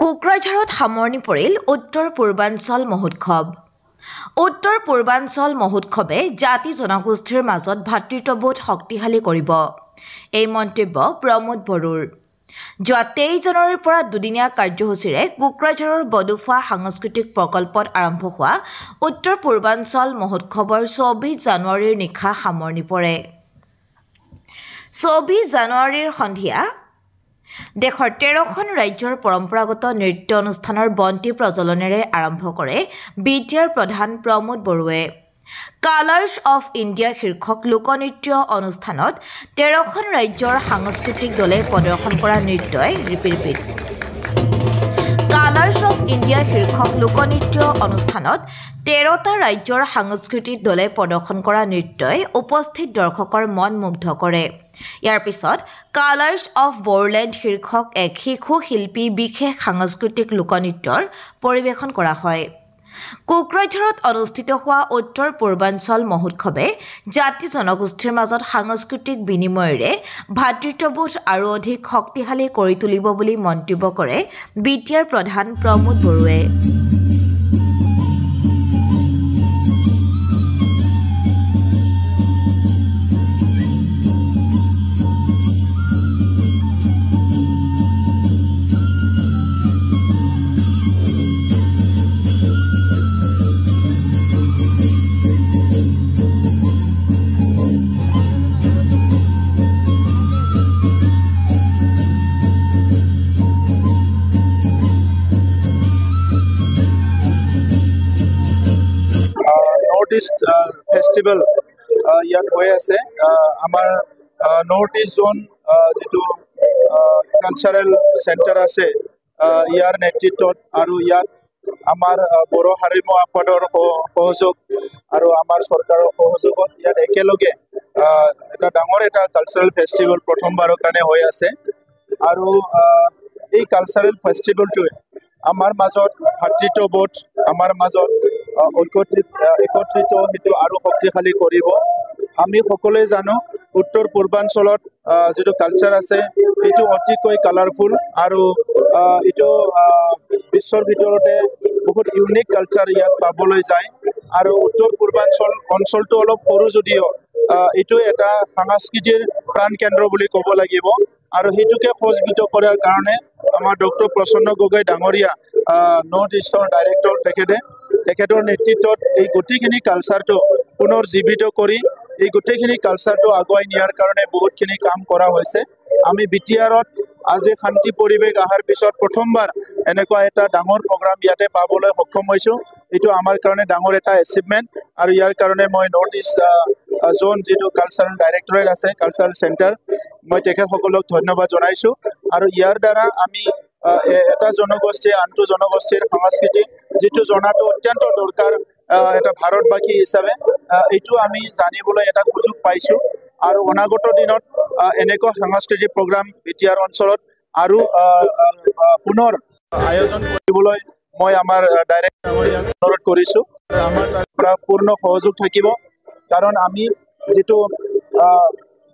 কোকৰাঝাৰত সামৰণি পৰিল উত্তৰ পূৰ্বাঞ্চল মহোৎসৱ। উত্তৰ পূৰ্বাঞ্চল মহোৎসৱে জাতি জনগোষ্ঠীৰ মাজত ভাতৃত্ববোধ শক্তিশালী কৰিব। এই মন্তব্য প্ৰমোদ বড়োৰ। যোৱা 23 জানুৱাৰীৰ পৰা দুদিনীয়া কাৰ্যসূচীৰে কোকৰাঝাৰৰ বডোফা সাংস্কৃতিক প্ৰকল্পত আৰম্ভ হোৱা উত্তৰ পূৰ্বাঞ্চল মহোৎসৱৰ 24 জানুৱাৰীৰ নিশা সামৰণি পৰে। 24 জানুৱাৰীৰ সন্ধিয়া দেশৰ 13খন ৰাজ্যৰ পৰম্পৰাগত নৃত্য অনুষ্ঠানৰ বন্তি প্ৰজ্বলনেৰে আৰম্ভ কৰে বিটিআৰ প্ৰধান প্ৰমোদ বড়োৱে। কালাৰ্ছ অফ ইণ্ডিয়া শীৰ্ষক লোকনৃত্য অনুষ্ঠানত 13খন ৰাজ্যৰ সাংস্কৃতিক দলে প্ৰদৰ্শন কৰা নৃত্যই ৰিপিট। কালাৰ্ছ অফ ইণ্ডিয়া শীৰ্ষক লোকনৃত্য অনুষ্ঠানত 13টা ৰাজ্যৰ সাংস্কৃতিক দলে প্ৰদৰ্শন কৰা নৃত্যই উপস্থিত দৰ্শকৰ মন মুগ্ধ কৰে। ইয়াৰ পিছত কালাৰ্ছ অফ বড়োলেণ্ড শীৰ্ষক এক শিশু শিল্পী বিশেষ সাংস্কৃতিক লোকনৃত্যৰ পৰিৱেশন কৰা হয়। কোকৰাঝাৰত অনুষ্ঠিত হোৱা উত্তৰ পূৰ্বাঞ্চল মহোৎসৱে জাতি জনগোষ্ঠীৰ মাজত সাংস্কৃতিক বিনিময়েৰে ভাতৃত্ববোধ আৰু অধিক শক্তিশালী কৰি তুলিব বুলি মন্তব্য কৰে বিটিআৰ প্ৰধান প্ৰমোদ বড়োৱে। নৰ্থ-ইষ্ট ফেষ্টিভেল ইয়াত হৈ আছে। আমাৰ নৰ্থ-ইষ্ট জোন যিটো কালচাৰেল চেণ্টাৰ আছে ইয়াৰ নেতৃত্বত আৰু ইয়াত আমাৰ বড়ো হাৰিমু আফাদৰ সহযোগ আৰু আমাৰ চৰকাৰৰ সহযোগত ইয়াত একেলগে এটা ডাঙৰ এটা কালচাৰেল ফেষ্টিভেল প্ৰথমবাৰৰ কাৰণে হৈ আছে। আৰু এই কালচাৰেল ফেষ্টিভেলটোৱে আমাৰ মাজত ভাতৃত্ববোধ, আমাৰ মাজত একত্ৰিত সেইটো আৰু শক্তিশালী কৰিব। আমি সকলোৱে জানো উত্তৰ পূৰ্বাঞ্চলত যিটো কালচাৰ আছে এইটো অতিকৈ কালাৰফুল আৰু এইটো বিশ্বৰ ভিতৰতে বহুত ইউনিক কালচাৰ ইয়াত পাবলৈ যায়। আৰু উত্তৰ পূৰ্বাঞ্চল অঞ্চলটো অলপ সৰু যদিও এইটো এটা সাংস্কৃতিৰ প্ৰাণকেন্দ্ৰ বুলি ক'ব লাগিব। আৰু সেইটোকে সজ্জিত কৰাৰ কাৰণে আমাৰ ডক্টৰ প্ৰসন্ন গগৈ ডাঙৰীয়া নৰ্থ ইষ্টৰ ডাইৰেক্টৰ তেখেতৰ নেতৃত্বত এই গোটেইখিনি কালচাৰটো পুনৰ জীৱিত কৰি এই গোটেইখিনি কালচাৰটো আগুৱাই নিয়াৰ কাৰণে বহুতখিনি কাম কৰা হৈছে। আমি বিটিআৰত আজি শান্তি পৰিৱেশ অহাৰ পিছত প্ৰথমবাৰ এনেকুৱা এটা ডাঙৰ প্ৰগ্ৰাম ইয়াতে পাবলৈ সক্ষম হৈছোঁ। এইটো আমাৰ কাৰণে ডাঙৰ এটা এচিভমেণ্ট আৰু ইয়াৰ কাৰণে মই নৰ্থ ইষ্ট জোন যিটো কালচাৰেল ডাইৰেক্টৰেট আছে কালচাৰেল চেণ্টাৰ মই তেখেতসকলক ধন্যবাদ জনাইছোঁ। আৰু ইয়াৰ দ্বাৰা আমি এটা জনগোষ্ঠীয়ে আনটো জনগোষ্ঠীৰ সংস্কৃতি যিটো জনাটো অত্যন্ত দৰকাৰ এটা ভাৰতবাসী হিচাপে এইটো আমি জানিবলৈ এটা সুযোগ পাইছোঁ। আৰু অনাগত দিনত এনেকুৱা সাংস্কৃতিক প্ৰগ্ৰাম বিটিআৰ অঞ্চলত আৰু পুনৰ আয়োজন কৰিবলৈ মই আমাৰ ডাইৰেক্টৰ অনুৰোধ কৰিছোঁ। আমাৰ তাৰ পৰা পূৰ্ণ সহযোগ থাকিব, কাৰণ আমি যিটো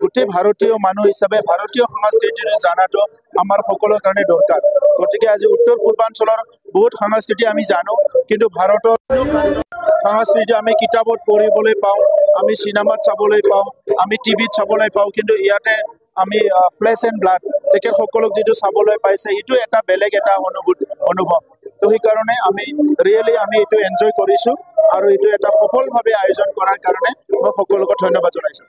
গোটেই ভাৰতীয় মানুহ হিচাপে ভাৰতীয় সংস্কৃতিটো জনাটো আমাৰ সকলোৰ কাৰণে দৰকাৰ। গতিকে আজি উত্তৰ পূৰ্বাঞ্চলৰ বহুত সংস্কৃতি আমি জানো, কিন্তু ভাৰতৰ সংস্কৃতি আমি কিতাপত পঢ়িবলৈ পাওঁ, আমি চিনেমাত চাবলৈ পাওঁ, আমি টিভিত চাবলৈ পাওঁ, কিন্তু ইয়াতে আমি ফ্লেছ এণ্ড ব্লাড তেখেতসকলক যিটো চাবলৈ পাইছে এইটো এটা বেলেগ এটা অনুভৱ। তো সেইকাৰণে আমি এইটো এনজয় কৰিছোঁ আৰু এইটো এটা সফলভাৱে আয়োজন কৰাৰ কাৰণে মই সকলোকে ধন্যবাদ জনাইছোঁ।